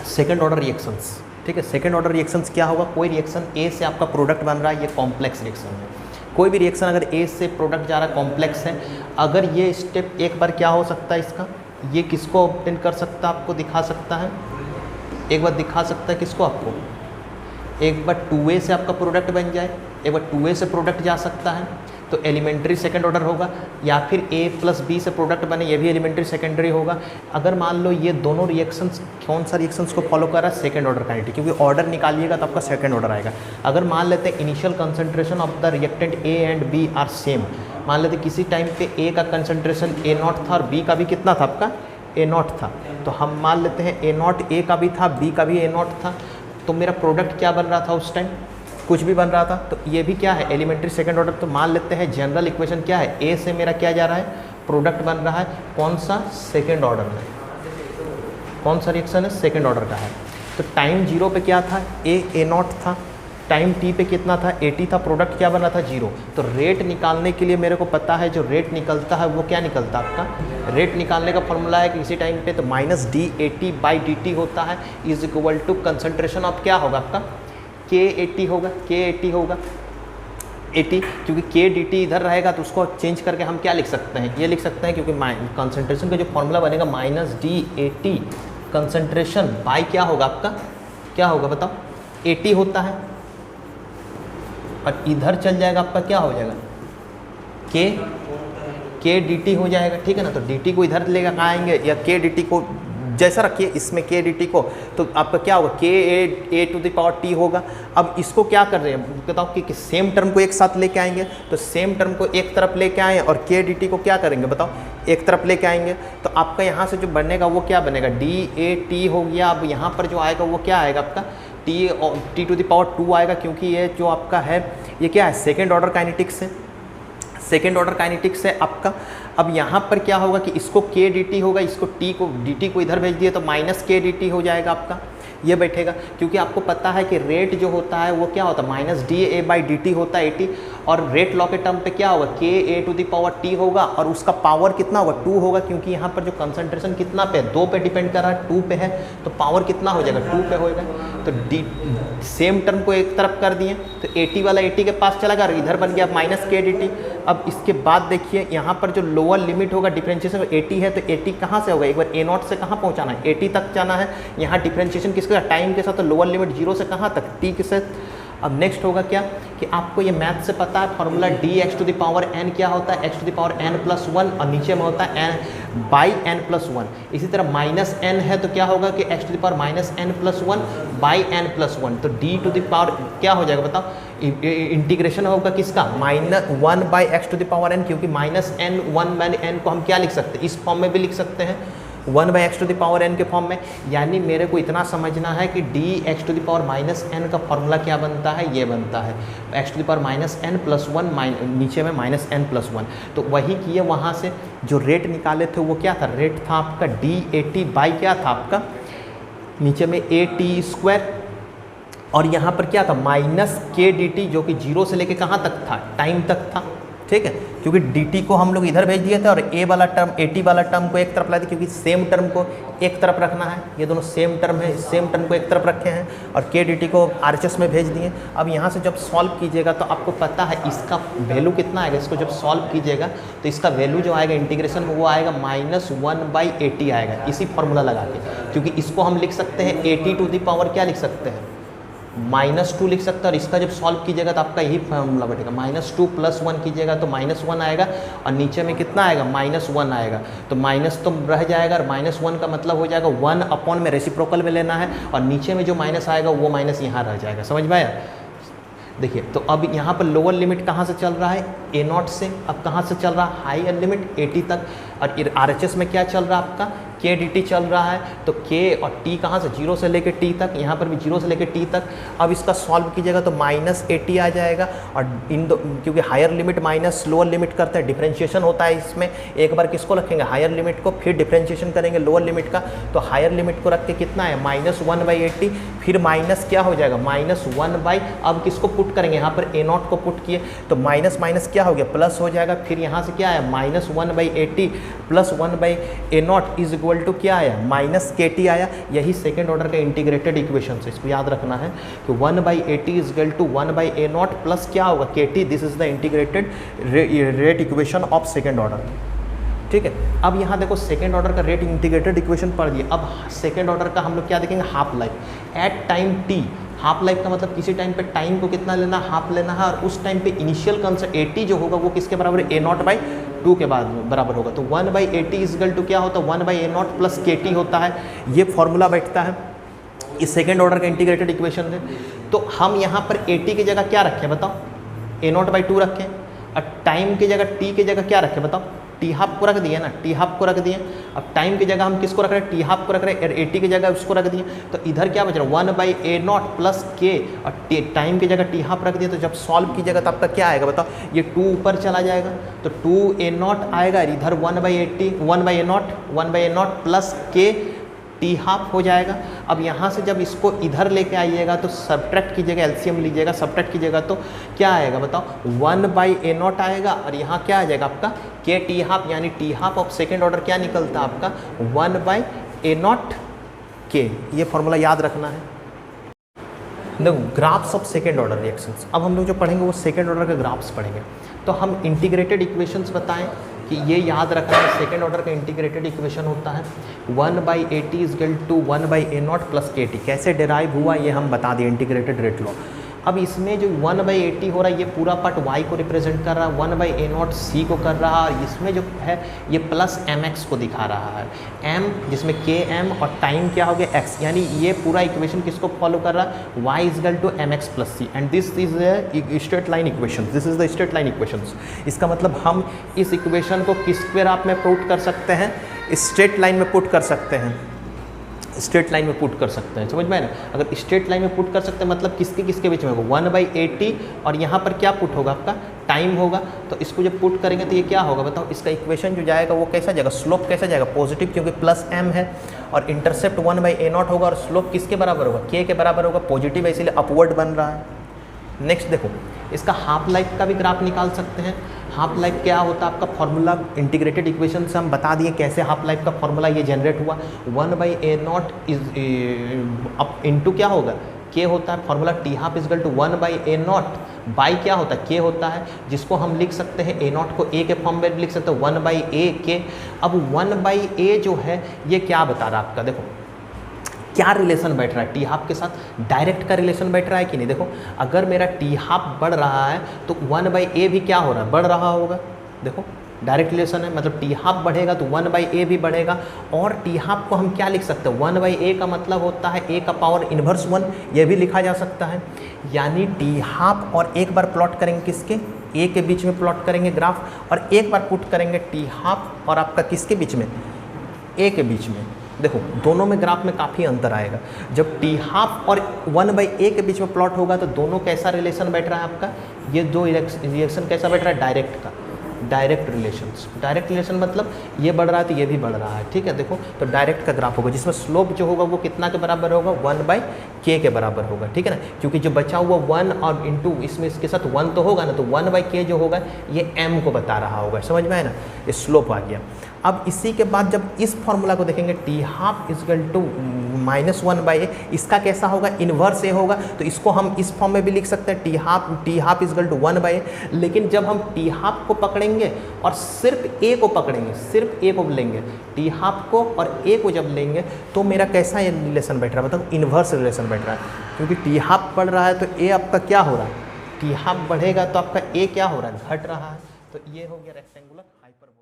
Second order reactions, ठीक है। Second order reactions क्या होगा, कोई रिएक्शन ए से आपका प्रोडक्ट बन रहा है, ये कॉम्प्लेक्स रिएक्शन है। कोई भी रिएक्शन अगर ए से प्रोडक्ट जा रहा है कॉम्प्लेक्स है, अगर ये स्टेप एक बार क्या हो सकता है इसका, ये किसको ऑब्टेन कर सकता है, आपको दिखा सकता है, एक बार दिखा सकता है किसको, आपको एक बार 2A से आपका प्रोडक्ट बन जाए, एक बार 2A से प्रोडक्ट जा सकता है तो एलिमेंट्री सेकंड ऑर्डर होगा, या फिर A + B से प्रोडक्ट बने, ये भी एलिमेंट्री सेकेंडरी होगा। अगर मान लो ये दोनों रिएक्शंस कौन सा रिएक्शंस को फॉलो कर रहा है, सेकंड ऑर्डर काइनेटिक, क्योंकि ऑर्डर निकालिएगा तो आपका सेकंड ऑर्डर आएगा। अगर मान लेते हैं initial concentration of the reactant A and B are same, मान लेते किसी टाइम पे A का कंसंट्रेशन A0 था और B का भी कितना था आपका A0 था, तो हम मान लेते हैं A0 A का भी था, B का भी A0 था, तो मेरा प्रोडक्ट क्या बन रहा था उस टाइम, कुछ भी बन रहा था। तो ये भी क्या है, एलिमेंट्री सेकंड ऑर्डर। तो मान लेते हैं जनरल इक्वेशन क्या है, ए से मेरा क्या जा रहा है, प्रोडक्ट बन रहा है, कौन सा, सेकंड ऑर्डर में, कौन सा रिएक्शन है, सेकंड ऑर्डर का है। तो टाइम 0 पे क्या था, A0 था, टाइम t पे कितना था, AT था, प्रोडक्ट क्या बन रहा था, 0। तो रेट निकालने के लिए मेरे को पता है जो रेट निकलता है वो क्या निकलता है आपका, रेट निकालने का फॉर्मूला है कि इसी टाइम पे तो -dAT/dt होता है, is equal to concentration of क्या होगा आपका, KAT होगा, KAT होगा, AT, क्योंकि KDT इधर रहेगा तो उसको चेंज करके हम क्या लिख सकते हैं, ये लिख सकते हैं, क्योंकि कंसंट्रेशन का जो फॉर्मूला बनेगा -dAT कंसंट्रेशन बाय क्या होगा आपका, क्या होगा बताओ, AT होता है, और इधर चल जाएगा आपका क्या हो जाएगा, KDT हो जाएगा, ठीक है ना। तो DT को इधर लेकर आएंगे, या KDT को जैसा रखिए इसमें KDT को, तो आपका क्या होगा, KA⁴ होगा। अब इसको क्या कर रहे हैं बताओ, कि सेम टर्म को एक साथ लेके आएंगे, तो सेम टर्म को एक तरफ लेके आए और KDT को क्या करेंगे बताओ, एक तरफ लेके आएंगे, तो आपका यहाँ से जो बनेगा वो क्या बनेगा, DAT हो गया। अब यहाँ पर जो आएगा वो क्या आएगा आपका, T⁴ आएगा, क्योंकि ये जो आपका है ये क्या है, सेकेंड ऑर्डर काइनेटिक्स है, सेकेंड ऑर्डर काइनेटिक्स है आपका। अब यहाँ पर क्या होगा कि इसको KDT होगा, इसको DT को इधर भेज दिए तो -KDT हो जाएगा आपका, ये बैठेगा, क्योंकि आपको पता है कि रेट जो होता है वो क्या होता है, -dA/dt होता है AT, और रेट लॉ के टर्म पे क्या होगा, KA⁴ होगा, और उसका पावर कितना होगा, 2 होगा, क्योंकि यहाँ पर जो कंसंट्रेशन कितना पे है, 2 पे डिपेंड कर रहा है, 2 पे है, तो पावर कितना हो जाएगा, 2 पे होएगा। तो सेम टर्म को एक तरफ कर दिए तो AT वाला AT के पास चला गया, इधर बन गया -KDT। अब इसके बाद देखिए यहाँ पर जो लोअर लिमिट होगा डिफरेंशिएशन AT है, तो AT कहाँ से होगा, एक बार A0 से कहाँ पहुँचाना है, AT तक जाना है। यहाँ डिफरेंशिएशन किसके साथ, टाइम के साथ, तो लोअर लिमिट 0 से कहाँ तक, T के साथ। अब नेक्स्ट होगा क्या कि आपको ये मैथ से पता है फॉर्मूला dx⁴n क्या होता है, x⁴n+1, और नीचे में होता है n/n+1। इसी तरह -n है तो क्या होगा कि x⁻n+1/n+1, तो d⁴ क्या हो जाएगा बताओ, इंटीग्रेशन होगा किसका, -1/x⁴n, क्योंकि -n 1/n को हम क्या लिख सकते हैं, इस फॉर्म में भी लिख सकते हैं, 1/x⁴n के फॉर्म में। यानी मेरे को इतना समझना है कि dx⁻n का फॉर्मूला क्या बनता है, ये बनता है x⁻n+1 नीचे में -n+1। तो वही किए, वहाँ से जो रेट निकाले थे वो क्या था, रेट था आपका dAT क्या था आपका, नीचे में AT², और यहाँ पर क्या था -KDT, जो कि 0 से लेके कहाँ तक था, टाइम तक था, ठीक है, क्योंकि DT को हम लोग इधर भेज दिए थे और A वाला टर्म AT वाला टर्म को एक तरफ ला दिए, क्योंकि सेम टर्म को एक तरफ रखना है, ये दोनों सेम टर्म है, सेम टर्म को एक तरफ रखे हैं, और KDT को RHS में भेज दिए। अब यहाँ से जब सॉल्व कीजिएगा तो आपको पता है इसका वैल्यू कितना आएगा, इसको जब सॉल्व कीजिएगा तो इसका वैल्यू जो आएगा इंटीग्रेशन में वो आएगा -1/AT आएगा, इसी फॉर्मूला लगा के, क्योंकि इसको हम लिख सकते हैं AT⁴ क्या लिख सकते हैं, -2 लिख सकते हैं, और इसका जब सॉल्व कीजिएगा तो आपका यही फॉर्मूला बैठेगा, -2 + 1 कीजिएगा तो -1 आएगा, और नीचे में कितना आएगा, -1 आएगा, तो माइनस तो रह जाएगा, और -1 का मतलब हो जाएगा 1/, में रेसिप्रोकल में लेना है, और नीचे में जो माइनस आएगा वो माइनस यहाँ रह जाएगा, समझ में आया। देखिए तो अब यहाँ पर लोअर लिमिट कहाँ से चल रहा है, A0 से, अब कहाँ से चल रहा है, हायर लिमिट AT तक, और RHS में क्या चल रहा है आपका, KDT चल रहा है, तो K और T कहाँ से, 0 से लेकर T तक, यहाँ पर भी 0 से लेकर T तक। अब इसका सॉल्व कीजिएगा तो -AT आ जाएगा, और इन दो, क्योंकि higher limit minus lower limit करते हैं, डिफरेंशिएशन होता है इसमें, एक बार किसको रखेंगे, हायर लिमिट को, फिर डिफरेंशिएशन करेंगे लोअर लिमिट का, तो हायर लिमिट को रख के कितना है -1/AT, फिर माइनस क्या हो जाएगा, -1/, अब किसको पुट करेंगे, यहाँ पर A0 को पुट किए तो माइनस माइनस क्या हो गया, प्लस हो जाएगा, फिर यहाँ से क्या है -1/AT + 1/A0 is equal to क्या आया, माइनस के टी आया। यही सेकेंड ऑर्डर का इंटीग्रेटेड इक्वेशन है, इसको याद रखना है कि 1/AT is equal to 1/A0 plus क्या होगा के T. This is the integrated rate equation of second order. ठीक है, अब यहाँ देखो सेकेंड ऑर्डर का रेट इंटीग्रेटेड इक्वेशन पढ़ लिए। अब सेकेंड ऑर्डर का हम लोग क्या देखेंगे, half life at time T. Half life का मतलब किसी टाइम पे टाइम को कितना लेना, हाफ लेना है, और उस टाइम पे इनिशियल कंसेंट AT जो होगा वो किसके बराबर है, A0/2 के बाद बराबर होगा। तो 1/AT इज इक्वल टू क्या होता है, 1/A0 प्लस KT होता है। ये फॉर्मूला बैठता है इस सेकेंड ऑर्डर का इंटीग्रेटेड इक्वेशन में। तो हम यहाँ पर AT की जगह क्या रखें बताओ, A0/2 रखें, और टाइम की जगह T की जगह क्या रखें बताओ, टी हाफ को रख दिए ना, टी हाफ को रख दिए। अब टाइम की जगह हम किसको रख रहे हैं, टी हाफ को रख रहे हैं, और AT की जगह उसको रख दिए। तो इधर क्या बच रहा है, 1/A0 प्लस के, और टाइम की जगह टी हाफ रख दिए। तो जब सॉल्व की जगह तो आपका क्या आएगा बताओ, ये 2 ऊपर चला जाएगा तो 2A0 आएगा, और इधर 1/A0 प्लस के टी हाफ हो जाएगा। अब यहाँ से जब इसको इधर लेके आइएगा तो सब्ट्रैक्ट कीजिएगा, एलसीएम लीजिएगा, सब्ट्रैक्ट कीजिएगा तो क्या आएगा बताओ, 1/A0 आएगा, और यहाँ क्या आ जाएगा आपका के टी हाफ, यानी T half of second order क्या निकलता है आपका 1/A0 के। ये फॉर्मूला याद रखना है। देखो graphs of second order reactions, अब हम लोग जो पढ़ेंगे वो सेकेंड ऑर्डर के ग्राफ्स पढ़ेंगे। तो हम इंटीग्रेटेड इक्वेशंस बताएं कि ये याद रखना है, सेकेंड ऑर्डर का इंटीग्रेटेड इक्वेशन होता है 1/AT is equal to 1/A0 plus KT। कैसे डिराइव हुआ ये हम बता दिए, इंटीग्रेटेड रेट लॉ। अब इसमें जो 1/AT हो रहा है ये पूरा पार्ट y को रिप्रेजेंट कर रहा है, 1/A0 c को कर रहा है, और इसमें जो है ये प्लस mx को दिखा रहा है, m जिसमें km और टाइम क्या हो गया x, यानी ये पूरा इक्वेशन किसको फॉलो कर रहा है, y is equal to mx plus c, and this is the straight line equation, this is the straight line equations. इसका मतलब हम इस इक्वेशन को किस पे आप में पुट कर सकते हैं, स्ट्रेट लाइन में पुट कर सकते हैं, स्ट्रेट लाइन में पुट कर सकते हैं, समझ में ना। अगर स्ट्रेट लाइन में पुट कर सकते हैं मतलब किसके किसके बीच में होगा, 1/AT, और यहाँ पर क्या पुट होगा आपका टाइम होगा। तो इसको जब पुट करेंगे तो ये क्या होगा बताओ, इसका इक्वेशन जो जाएगा वो कैसा जाएगा, स्लोप कैसा जाएगा, पॉजिटिव, क्योंकि प्लस m है, और इंटरसेप्ट 1/A0 होगा, और स्लोप किसके बराबर होगा, k के बराबर होगा, पॉजिटिव है इसीलिए अपवर्ड बन रहा है। नेक्स्ट देखो इसका हाफ लाइफ का भी ग्राफ निकाल सकते हैं। हाफ लाइफ क्या होता है आपका फॉर्मूला, इंटीग्रेटेड इक्वेशन से हम बता दिए कैसे हाफ लाइफ का फॉर्मूला ये जनरेट हुआ। 1/A0 इज अप इंटू क्या होगा, के होता है, formula t half is equal to 1/A0 by क्या होता है, के होता है, जिसको हम लिख सकते हैं A0 को A के फॉर्म में लिख सकते हैं 1/A के। अब 1/A जो है ये क्या बता रहा है आपका, देखो क्या रिलेशन बैठ रहा है टी हाफ के साथ, डायरेक्ट का रिलेशन बैठ रहा है कि नहीं। देखो अगर मेरा टी हाफ बढ़ रहा है तो 1/A भी क्या हो रहा है, बढ़ रहा होगा। देखो डायरेक्ट रिलेशन है, मतलब टी हाफ बढ़ेगा तो 1/A भी बढ़ेगा। और टी हाफ को हम क्या लिख सकते हैं, 1/A का मतलब होता है A का पावर इन्वर्स 1, ये भी लिखा जा सकता है। यानी टी हाफ और एक बार प्लॉट करेंगे किसके, A के बीच में प्लॉट करेंगे ग्राफ, और एक बार पुट करेंगे टी हाफ और आपका किसके बीच में, A के बीच में। देखो दोनों में ग्राफ में काफ़ी अंतर आएगा। जब टी हाफ और 1/A के बीच में प्लॉट होगा तो दोनों कैसा रिलेशन बैठ रहा है आपका, ये दो रिएक्शन कैसा बैठ रहा है, डायरेक्ट का, डायरेक्ट रिलेशंस। डायरेक्ट रिलेशन मतलब ये बढ़ रहा है तो ये भी बढ़ रहा है, ठीक है। देखो तो डायरेक्ट का ग्राफ होगा जिसमें स्लोप जो होगा वो कितना के बराबर होगा, 1/K के बराबर होगा, ठीक है ना, क्योंकि जो बचा हुआ 1 और इंटू इसमें इसके साथ 1 तो होगा ना, तो 1/K जो होगा ये m को बता रहा होगा, समझ में आए ना, ये स्लोप आ गया। अब इसी के बाद जब इस फॉर्मूला को देखेंगे t half is equal to -1/A, इसका कैसा होगा, इन्वर्स A होगा, तो इसको हम इस फॉर्म में भी लिख सकते हैं t half is equal to 1/A। लेकिन जब हम टी हाफ को पकड़ेंगे और सिर्फ A को पकड़ेंगे, सिर्फ A को लेंगे, टी हाफ को और A को जब लेंगे तो मेरा कैसा ये रिलेशन बैठ रहा है, मतलब इन्वर्स रिलेशन बैठ रहा है। क्योंकि टी हाफ बढ़ रहा है तो A आपका क्या हो रहा है, टी हाफ बढ़ेगा तो आपका A क्या हो रहा है, घट रहा है। तो ये हो गया रेक्टेंगुलर हाइपरबोला।